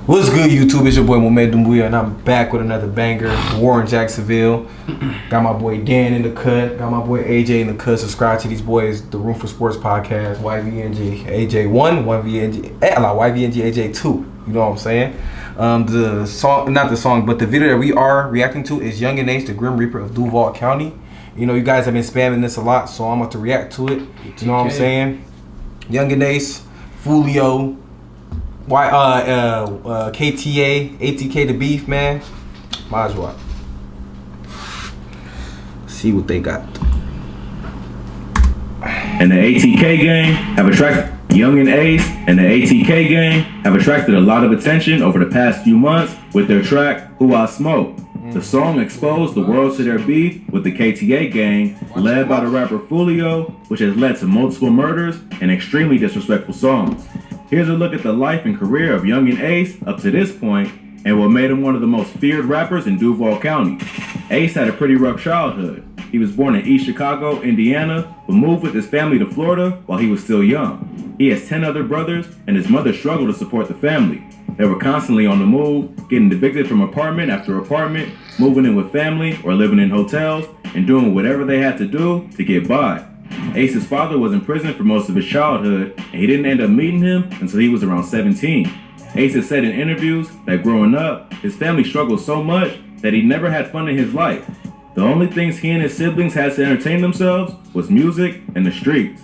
What's good, YouTube? It's your boy Mohamed Dumbuya, and I'm back with another banger. War in Jacksonville. Got my boy Dan in the cut. Got my boy AJ in the cut. Subscribe to these boys, the Room for Sports podcast. YVNG AJ1, YVNG AJ2. You know what I'm saying? The song, not the song, but the video that we are reacting to is Yungeen, the Grim Reaper of Duval County. You know, you guys have been spamming this a lot, so I'm about to react to it. You know what I'm saying? Yungeen, Fulio. KTA, ATK the beef, man. Might as well see what they got. And the ATK gang have attracted Yungeen Ace and the ATK gang have attracted a lot of attention over the past few months with their track Who I Smoke. The song exposed the world to their beef with the KTA gang led by the rapper Fulio, which has led to multiple murders and extremely disrespectful songs. Here's a look at the life and career of Yungeen Ace up to this point and what made him one of the most feared rappers in Duval County. Ace had a pretty rough childhood. He was born in East Chicago, Indiana, but moved with his family to Florida while he was still young. He has 10 other brothers, and his mother struggled to support the family. They were constantly on the move, getting evicted from apartment after apartment, moving in with family or living in hotels, and doing whatever they had to do to get by. Ace's father was in prison for most of his childhood, and he didn't end up meeting him until he was around 17. Ace has said in interviews that growing up, his family struggled so much that he never had fun in his life. The only things he and his siblings had to entertain themselves was music and the streets.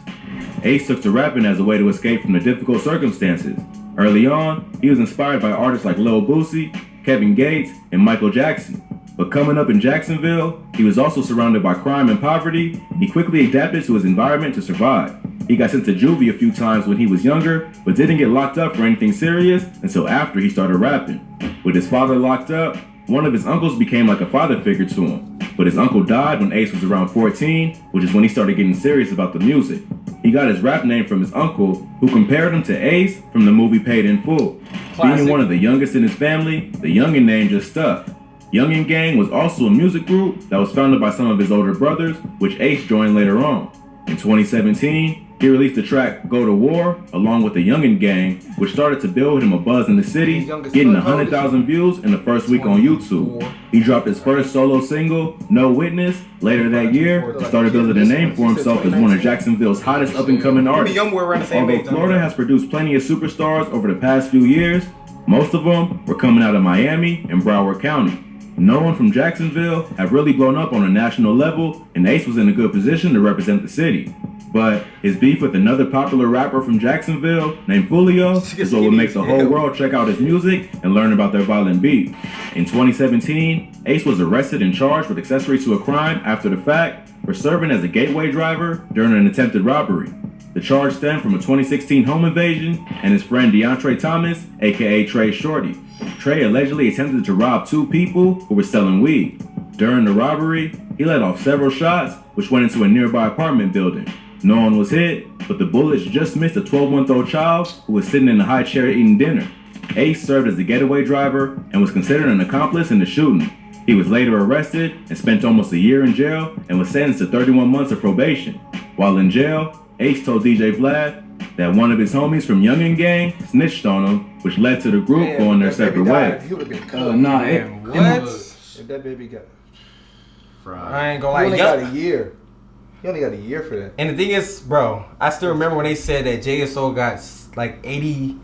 Ace took to rapping as a way to escape from the difficult circumstances. Early on, he was inspired by artists like Lil Boosie, Kevin Gates, and Michael Jackson. But coming up in Jacksonville, he was also surrounded by crime and poverty. He quickly adapted to his environment to survive. He got sent to juvie a few times when he was younger, but didn't get locked up for anything serious until after he started rapping. With his father locked up, one of his uncles became like a father figure to him. But his uncle died when Ace was around 14, which is when he started getting serious about the music. He got his rap name from his uncle, who compared him to Ace from the movie Paid in Full. Classic. Being one of the youngest in his family, the Yungeen name just stuck. Yungeen Gang was also a music group that was founded by some of his older brothers, which Ace joined later on. In 2017, he released the track Go to War along with the Yungeen Gang, which started to build him a buzz in the city, getting 100,000 views in the first week on YouTube. He dropped his first solo single, No Witness, later that year, and started building a name for himself as one of Jacksonville's hottest up-and-coming artists. Although Florida has produced plenty of superstars over the past few years, most of them were coming out of Miami and Broward County. No one from Jacksonville have really blown up on a national level, and Ace was in a good position to represent the city. But his beef with another popular rapper from Jacksonville named Fulio is what would make the whole world check out his music and learn about their violent beef. In 2017, Ace was arrested and charged with accessory to a crime after the fact for serving as a gateway driver during an attempted robbery. The charge stemmed from a 2016 home invasion and his friend DeAndre Thomas, aka Trey Shorty. Trey allegedly attempted to rob two people who were selling weed. During the robbery, he let off several shots, which went into a nearby apartment building. No one was hit, but the bullets just missed a 12-month-old child who was sitting in a high chair eating dinner. Ace served as a getaway driver and was considered an accomplice in the shooting. He was later arrested and spent almost a year in jail and was sentenced to 31 months of probation. While in jail, Ace told DJ Vlad that one of his homies from Yungeen Gang snitched on him, which led to the group going their separate ways. He would have been cut. What? If that baby got fried. I ain't gonna lie. He only got a year. He only got a year for that. And the thing is, bro, I still remember when they said that JSO got like 80%,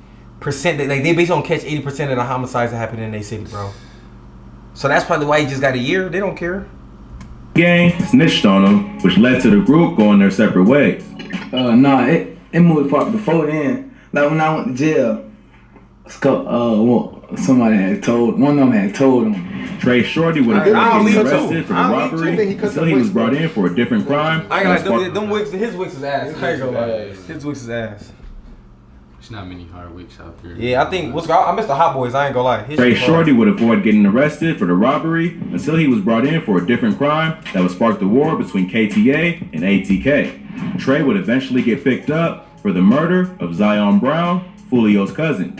like they basically don't catch 80% of the homicides that happen in their city, bro. So that's probably why he just got a year. They don't care. Gang snitched on him, which led to the group going their separate ways. It moved part before then. Like when I went to jail, somebody had told, one of them had told him. Trey Shorty would have been arrested for the robbery until he was brought in for a different crime. I ain't gonna lie, them wigs, his wigs is ass. I ain't gonna lie. His wigs is ass. There's not many hard wigs out there. Yeah, I think, I miss the Hot Boys, I ain't gonna lie. Trey Shorty would avoid getting arrested for the robbery until he was brought in for a different crime that would spark the war between KTA and ATK. Trey would eventually get picked up for the murder of Zion Brown, Fulio's cousin.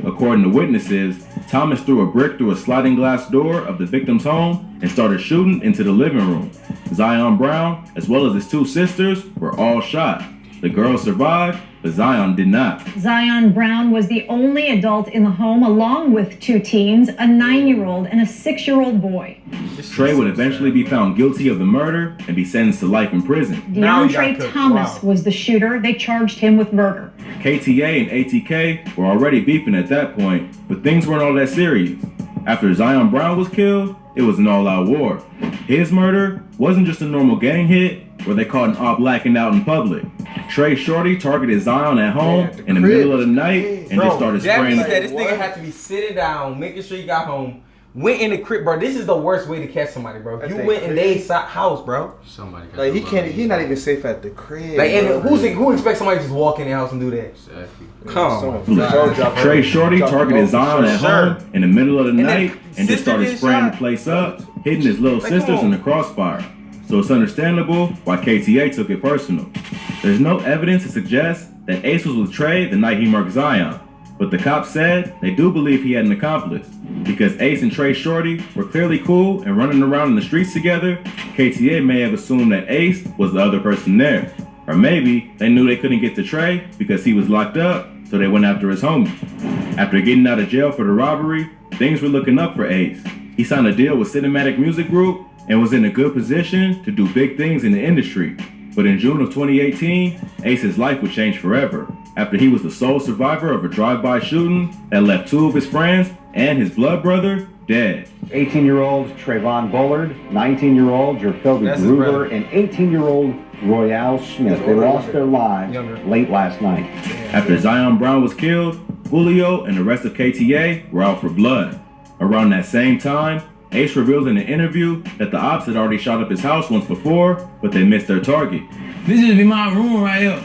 According to witnesses, Thomas threw a brick through a sliding glass door of the victim's home and started shooting into the living room. Zion Brown, as well as his two sisters, were all shot. The girls survived, but Zion did not. Zion Brown was the only adult in the home, along with 2 teens, a 9-year-old and a 6-year-old boy. Trey would eventually be found guilty of the murder and be sentenced to life in prison. Now he got DeAndre cooked. Thomas Wow. was the shooter. They charged him with murder. KTA and ATK were already beefing at that point, but things weren't all that serious. After Zion Brown was killed, it was an all-out war. His murder wasn't just a normal gang hit where they caught an op blacking out in public. Trey Shorty targeted Zion at home in the middle of the night and just started that spraying. means that this What? nigga had to be sitting down, making sure he got home. Went in the crib, bro. This is the worst way to catch somebody, bro. At You their went in crib? their house, bro. Somebody got Like the he can't. love. He's not even safe at the crib. Like, bro. and who expects somebody to just walk in their house and do that? Exactly. Come Someone on. for sure drop Trey her- Shorty drop her targeted low for Zion at sure. home in the middle of the then night and just sister started get spraying shot. the place up, hitting his little Like, sisters come in on. the crossfire. So it's understandable why KTA took it personal. There's no evidence to suggest that Ace was with Trey the night he murked Zion, but the cops said they do believe he had an accomplice. Because Ace and Trey Shorty were clearly cool and running around in the streets together, KTA may have assumed that Ace was the other person there. Or maybe they knew they couldn't get to Trey because he was locked up, so they went after his homie. After getting out of jail for the robbery, things were looking up for Ace. He signed a deal with Cinematic Music Group and was in a good position to do big things in the industry. But in June of 2018, Ace's life would change forever after he was the sole survivor of a drive-by shooting that left 2 of his friends and his blood brother dead. 18-year-old Trayvon Bullard, 19-year-old Jerfelby That's his Gruber, brother. and 18-year-old Royale Smith. They lost their lives Younger. late last night. After Zion Brown was killed, Julio and the rest of KTA were out for blood. Around that same time, Ace revealed in an interview that the ops had already shot up his house once before, but they missed their target. This just be my room right here.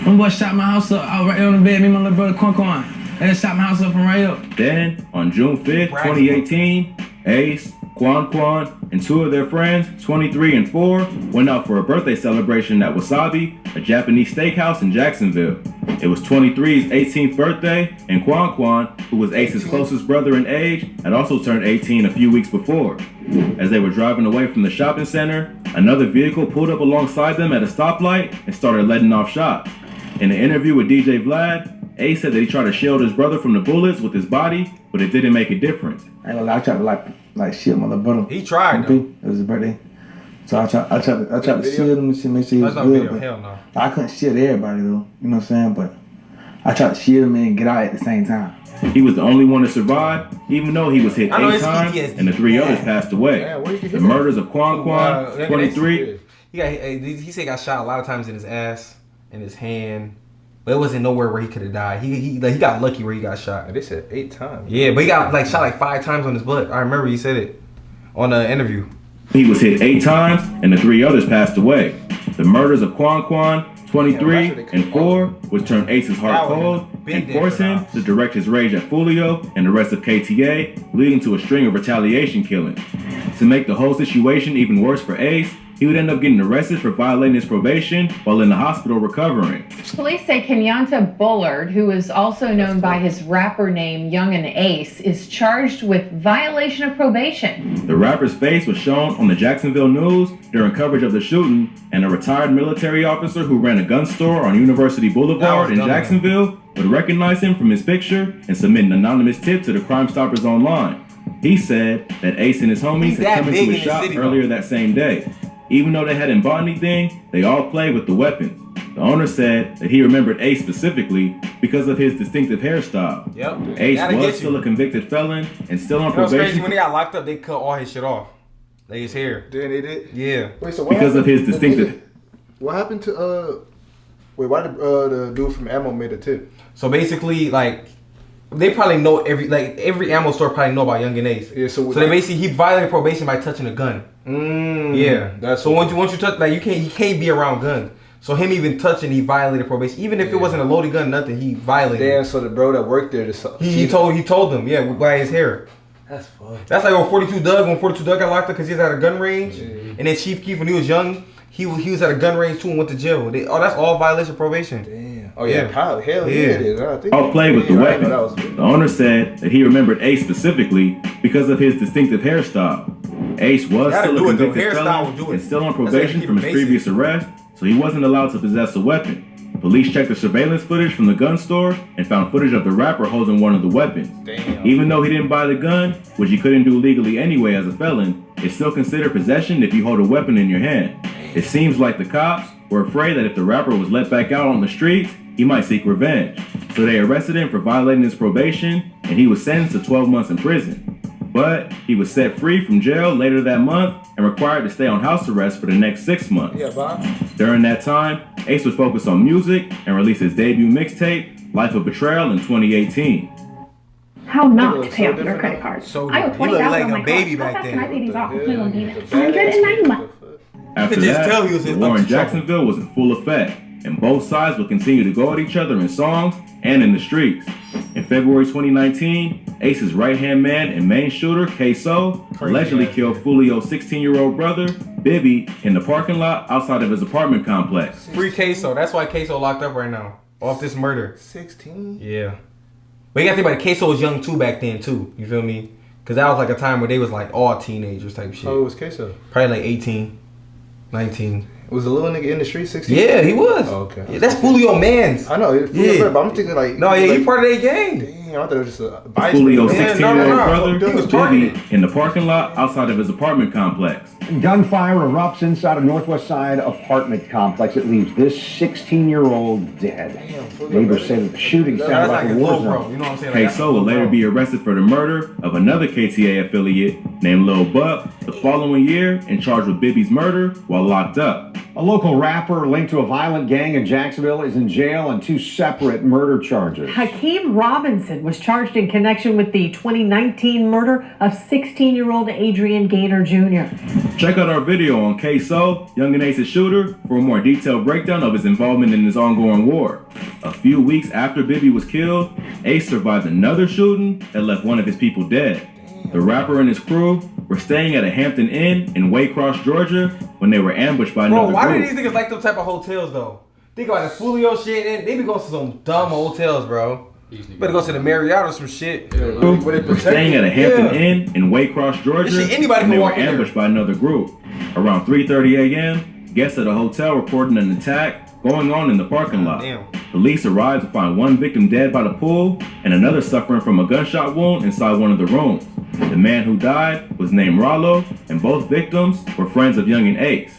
Them boys shot my house up. I was right here on the bed, me and my little brother Quan. They just shot my house up from right here. Then, on June 5th, 2018, Ace, Quan, and 2 of their friends, 23 and 4, went out for a birthday celebration at Wasabi, a Japanese steakhouse in Jacksonville. It was 23's 18th birthday, and Quan, who was Ace's closest brother in age, had also turned 18 a few weeks before. As they were driving away from the shopping center, another vehicle pulled up alongside them at a stoplight and started letting off shots. In an interview with DJ Vlad, Ace said that he tried to shield his brother from the bullets with his body, but it didn't make a difference. I ain't gonna lie, I tried to like shield my little brother. He tried, though. It was his birthday. So I tried to shield him and shit, make sure he was That's not good. video. But Hell no. I couldn't shield everybody though. You know what I'm saying? But I tried to shield him and get out at the same time. He was the only one to survive, even though he was hit I know 8 it's times PTSD. and the 3 others passed away. Yeah, where you get The hit at? murders of Quan, Look at 23, he said he got shot a lot of times in his ass, in his hand, but it wasn't nowhere where he could have died. He got lucky where he got shot. They said 8 times. Yeah, but he got like shot like 5 times on his butt. I remember he said it on the interview. he was hit 8 times and the 3 others passed away. The murders of Quan, 23, and 4, which turned Ace's heart That would've cold been a big and day forced for him us. to direct his rage at Julio and the rest of KTA, leading to a string of retaliation killings. To make the whole situation even worse for Ace, he would end up getting arrested for violating his probation while in the hospital recovering. Police say Kenyatta Bullard, who is also known by his rapper name Yungeen Ace, is charged with violation of probation. The rapper's face was shown on the Jacksonville News during coverage of the shooting, and a retired military officer who ran a gun store on University Boulevard in dumb. Jacksonville would recognize him from his picture and submit an anonymous tip to the Crime Stoppers online. He said that Ace and his homies He's had that come big into in his the shop city, earlier though. that same day. Even though they hadn't bought anything, they all played with the weapons. The owner said that he remembered Ace specifically because of his distinctive hairstyle. Yep. Ace Gotta was get still you. a convicted felon and still on You know what's crazy? probation When they got locked up, they cut all his shit off. Like his hair. Then they did. Yeah. Wait, so what because of happened? his distinctive. What happened to Wait, why did the dude from Ammo made a tip? So basically, like, they probably know every ammo store probably know about Yungeen Ace. Yeah, so they basically he violated probation by touching a gun. Yeah. That's So once you touch, like, he can't be around guns. So him even touching, he violated probation. Even if it wasn't a loaded gun, nothing, he violated. Damn, so the bro that worked there just He told them, yeah, by his hair. That's fucked. That's like when 42 Doug got locked up because he was at a gun range. And then Chief Keef, when he was young, he was at a gun range too and went to jail. That's all violation of probation. Damn. Oh yeah, Yeah. Kyle. Hell yeah, Yeah. it is. I think All played with the I didn't weapons. know that was- The owner said that he remembered Ace specifically because of his distinctive hairstyle. Ace was Gotta still a do it, though. convicted Hairstyle felon will do it. and still on That's how you probation keep from it his basic. previous arrest, so he wasn't allowed to possess a weapon. Police checked the surveillance footage from the gun store and found footage of the rapper holding one of the weapons. Damn. Even though he didn't buy the gun, which he couldn't do legally anyway as a felon, it's still considered possession if you hold a weapon in your hand. It seems like the cops were afraid that if the rapper was let back out on the streets, he might seek revenge. So they arrested him for violating his probation, and he was sentenced to 12 months in prison. But he was set free from jail later that month and required to stay on house arrest for the next 6 months. Yeah, Bob. During that time, Ace would focus on music and release his debut mixtape, Life of Betrayal, in 2018. How not Look to pay so off your different. credit card. So I owe different. You look 20,000 like on a my baby card. back How fast then. can I pay these off? Please don't need it. The badass 190 months. After could just that, tell he was the in war up in to trouble. Jacksonville was in full effect, and both sides would continue to go at each other in songs and in the streets. In February 2019, Ace's right-hand man and main shooter, K-So, allegedly killed Fulio's 16-year-old brother, Bibby, in the parking lot outside of his apartment complex. Free Queso. That's why Queso locked up right now. Off this murder. 16? Yeah. But you gotta think about it, Queso was young too back then too. You feel me? Cause that was like a time where they was like all teenagers type shit. How old was Queso? Probably like 18, 19. Was the little nigga in the street 16? Yeah, he was. Oh, okay. Yeah, that's Fulio mans. I know, Yeah. but I'm thinking like... No, yeah, like, he part of their gang. Damn, I thought it was just a Fulio's Yeah, 16-year-old no. brother, He was Bibby, targeted. in the parking lot outside of his apartment complex. Gunfire erupts inside a northwest side apartment complex. It leaves this 16-year-old dead. Neighbors say that the shooting That's sounded like like a a war little bro. zone. You know what I'm saying? Like, that's K-So a would little later bro. be arrested for the murder of another KTA affiliate named Lil Buck the following year and charged with Bibby's murder while locked up. A local rapper linked to a violent gang in Jacksonville is in jail on 2 separate murder charges. Hakeem Robinson was charged in connection with the 2019 murder of 16-year-old Adrian Gaynor Jr. Check out our video on K-So, Yungeen Ace's shooter, for a more detailed breakdown of his involvement in this ongoing war. A few weeks after Bibby was killed, Ace survived another shooting that left one of his people dead. The rapper and his crew were staying at a Hampton Inn in Waycross, Georgia, when they were ambushed by Bro, another why do group. these niggas like them type of hotels though? Think about the Fulio shit, and they be going to some dumb hotels, bro. Better go to the Marriott or some shit. Were staying at a Hampton Inn in Waycross, Georgia, This shit, anybody when they can were walk in there. ambushed by another group. Around 3:30 a.m., guests at a hotel reported an attack going on in the parking lot. Damn. Police arrived to find one victim dead by the pool and another suffering from a gunshot wound inside one of the rooms. The man who died was named Rollo, and both victims were friends of Yungeen Ace.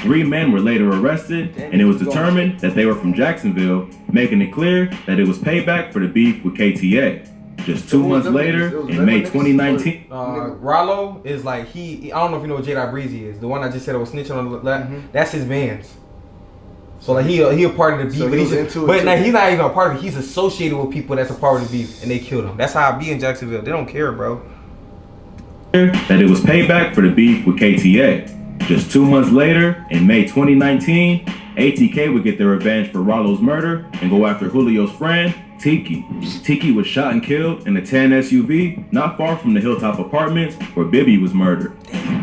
3 men were later arrested, and it was determined that they were from Jacksonville, making it clear that it was payback for the beef with KTA. Just 2 months later, in May 2019, Rollo is like I don't know if you know what J.I. Breezy is. The one I just said that was snitching on the left. That's his man's. So like he a part of the beef, So but he he's was into it but too. now he's not even a part of it. He's associated with people that's a part of the beef, and they killed him. That's how I be in Jacksonville. They don't care, bro. that it was payback for the beef with KTA. Just 2 months later, in May 2019, ATK would get their revenge for Rollo's murder and go after Julio's friend, Tiki. Tiki was shot and killed in a tan SUV not far from the Hilltop Apartments where Bibby was murdered.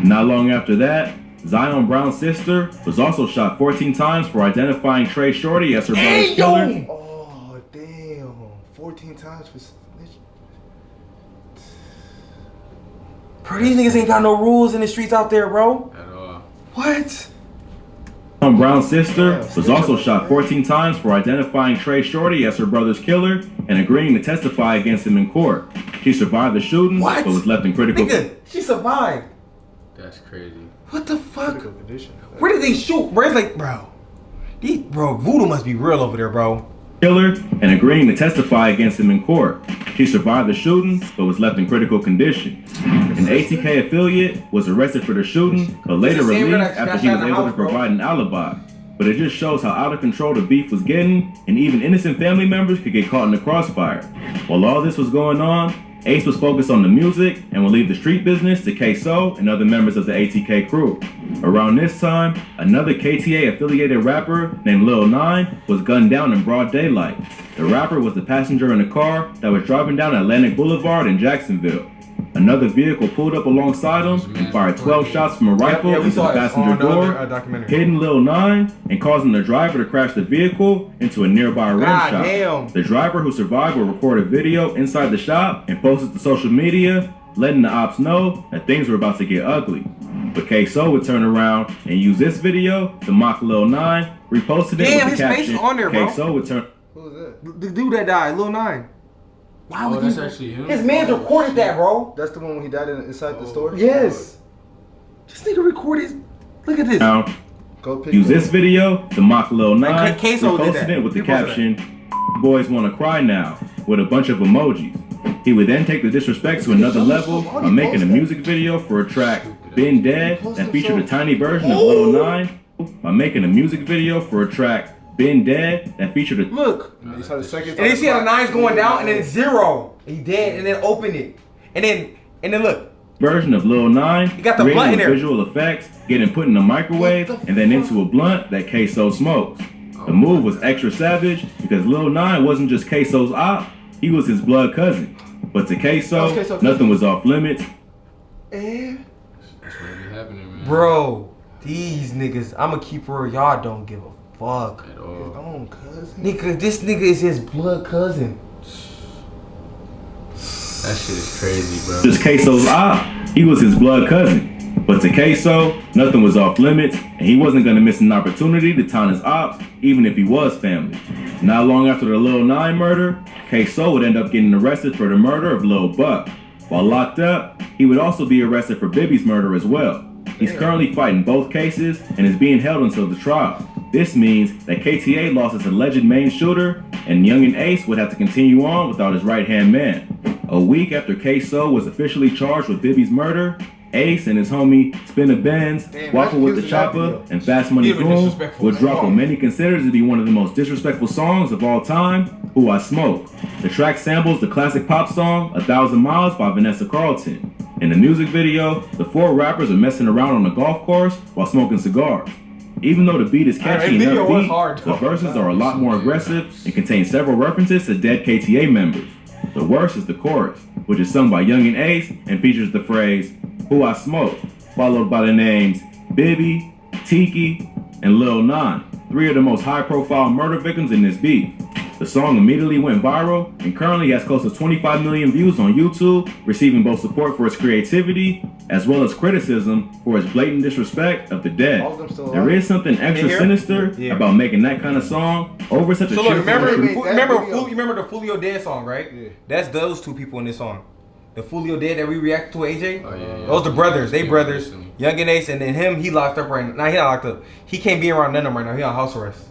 Not long after that, Zion Brown's sister was also shot 14 times for identifying Trey Shorty as her brother's killer. Oh, damn. 14 times for snitch. Bro, these niggas ain't got no rules in the streets out there, bro. At all. What? Brown's sister was also shot 14 times for identifying Trey Shorty as her brother's killer and agreeing to testify against him in court. She survived the shooting, What? but was left in critical Nigga, she survived. That's crazy. What the fuck? Critical condition. Where did they shoot? Bro, it's like, bro, voodoo must be real over there, bro. killer and agreeing to testify against him in court. She survived the shooting, but was left in critical condition. An ATK affiliate was arrested for the shooting, but later It's the same released girl that after got he shot was in the able to house, bro. provide an alibi. But it just shows how out of control the beef was getting, and even innocent family members could get caught in the crossfire. While all this was going on, Ace was focused on the music and would leave the street business to K-So and other members of the ATK crew. Around this time, another KTA affiliated rapper named Lil 9 was gunned down in broad daylight. The rapper was the passenger in a car that was driving down Atlantic Boulevard in Jacksonville. Another vehicle pulled up alongside him and fired 12 shots from a rifle Yeah, we into saw the it passenger on the door, other, documentary. hitting Lil 9 and causing the driver to crash the vehicle into a nearby rim God shop. damn. The driver who survived will record a video inside the shop and post it to social media, letting the ops know that things were about to get ugly. But K-So would turn around and use this video to mock Lil 9 reposted it Damn, with the his face caption, is on there, bro. Queso would turn. Who was that? The dude that died, Lil 9. Why Oh, would that's you? actually him. His man recorded that, bro. That's the one when he died inside the store? Yes. This nigga recorded. Look at this. Now, Go pick use it this up. video to mock Lil 9, Like, Queso did reposted that. it with the He posted caption, "Boys wanna cry now," with a bunch of emojis. He would then take the disrespect to another level by making a music video for a track, Been Dead, that featured a tiny version of Lil 9, by making a music video for a track, Been Dead, that featured a Look. You saw the second And then you see how the 9's going down and then 0. He dead and then open it. And then look. version of Lil 9, You got the blunt in creating there. visual effects, getting put in the microwave, and then into a blunt that Queso smokes. The move was extra savage because Lil 9 wasn't just Queso's op, he was his blood cousin. But to Queso, nothing was off limits. That's what be happening, man. Bro, these niggas, I'ma keep real, y'all don't give a fuck. At all. Own cousin. Nigga, this nigga is his blood cousin. That shit is crazy, bro. Just Queso's op, he was his blood cousin. But to Queso, nothing was off limits, and he wasn't gonna miss an opportunity to taunt his ops, even if he was family. Not long after the Lil 9 murder, Queso would end up getting arrested for the murder of Lil Buck. While locked up, he would also be arrested for Bibby's murder as well. He's currently fighting both cases and is being held until the trial. This means that KTA lost his alleged main shooter, and Yungeen Ace would have to continue on without his right-hand man. A week after Queso was officially charged with Bibby's murder, Ace and his homie Spin a Benz, Waffle with the Chopper, and Fast Money Goon would drop what many consider to be one of the most disrespectful songs of all time, Who I Smoke. The track samples the classic pop song 1,000 Miles by Vanessa Carlton. In the music video, the four rappers are messing around on a golf course while smoking cigars. Even though the beat is catchy and upbeat, the verses are a lot more aggressive and contain several references to dead KTA members. The worst is the chorus, which is sung by Yungeen Ace and features the phrase, "Who I Smoke," followed by the names Bibby, Tiki, and Lil 9, three of the most high-profile murder victims in this beef. The song immediately went viral and currently has close to 25 million views on YouTube, receiving both support for its creativity as well as criticism for its blatant disrespect of the dead. There is something extra sinister about making that kind of song over such a So look, cheerful you remember the Fulio Dead song, right? Yeah. That's those two people in this song. The Fulio Dead that we reacted to, AJ. Oh, yeah. Those the brothers. They brothers. Yungeen Ace, and then him, he locked up right now. Nah, he not locked up. He can't be around none of them right now. He on house arrest.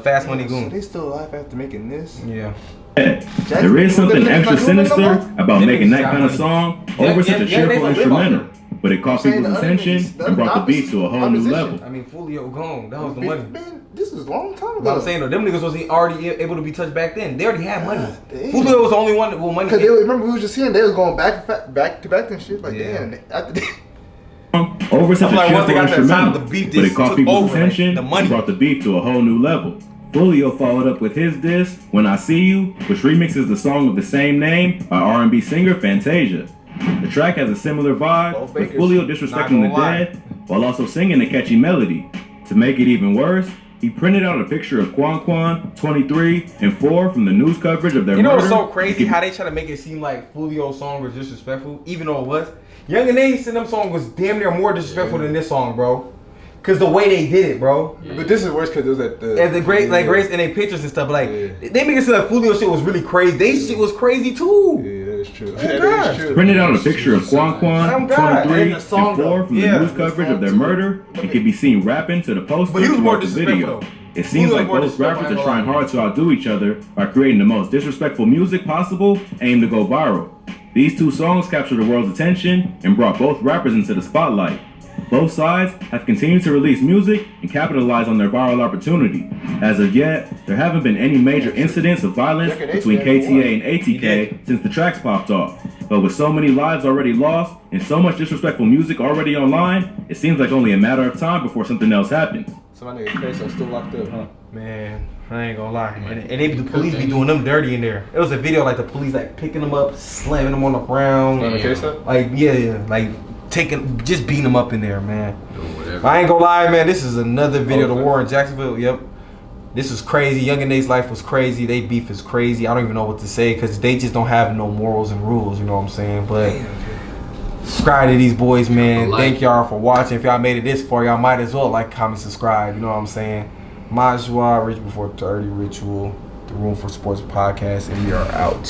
Fast Money Goon. So they still alive after making this? Yeah. There is something extra sinister about making that kind of song over such a cheerful instrumental, but it caught people's attention and brought the beat to a whole new level. I mean, Fulio gone. That was the money. Man, this is a long time But ago. I'm saying though, them niggas was already able to be touched back then. They already had money. Fulio was the only one with money. Because they remember we was just hearing they was going back to back and shit. Like, damn, after that. Over such a once cheerful they got to the time, instrumental, the beef but it just caught took people's over, like, attention the money. and brought the beef to a whole new level. Fulio followed up with his diss, When I See You, which remixes the song of the same name by R&B singer Fantasia. The track has a similar vibe, with Fulio disrespecting the dead, while also singing a catchy melody. To make it even worse, he printed out a picture of Quan, 23, and 4 from the news coverage of their You know murder. what's so crazy? How they try to make it seem like Fulio's song was disrespectful, even though it was. Yungeen Ace and them song was damn near more disrespectful than this song, bro. Cause the way they did it, bro. Yeah. But this is worse because it was at the... And the great, like Grace and they pictures and stuff, like they make it seem like Fulio shit was really crazy. They shit was crazy too. Yeah, that is true. Oh, That God. is true. Printed out a picture of Quan, 23, and 4 from the Yeah. news coverage of their murder and can be seen rapping to the poster But he was more throughout the video. disrespectful. It seems Fulio like more both rappers disrespectful, are trying hard to outdo each other by creating the most disrespectful music possible, aimed to go viral. These two songs captured the world's attention and brought both rappers into the spotlight. Both sides have continued to release music and capitalize on their viral opportunity. As of yet, there haven't been any major incidents of violence between KTA and ATK since the tracks popped off. But with so many lives already lost and so much disrespectful music already online, it seems like only a matter of time before something else happens. So my nigga Queso still locked up, huh? Man, I ain't gonna lie. And the police be doing them dirty in there. It was a video like the police like picking them up, slamming them on the ground. Like like just beating them up in there, man. I ain't gonna lie, man. This is another video. The war in Jacksonville. Yep. This is crazy. Yungeen Ace's life was crazy. They beef is crazy. I don't even know what to say because they just don't have no morals and rules. You know what I'm saying? But subscribe to these boys, man. Thank y'all for watching. If y'all made it this far, y'all might as well like, comment, subscribe. You know what I'm saying? Majwa, Reach Before 30 Ritual, the Room for Sports podcast, and we are out.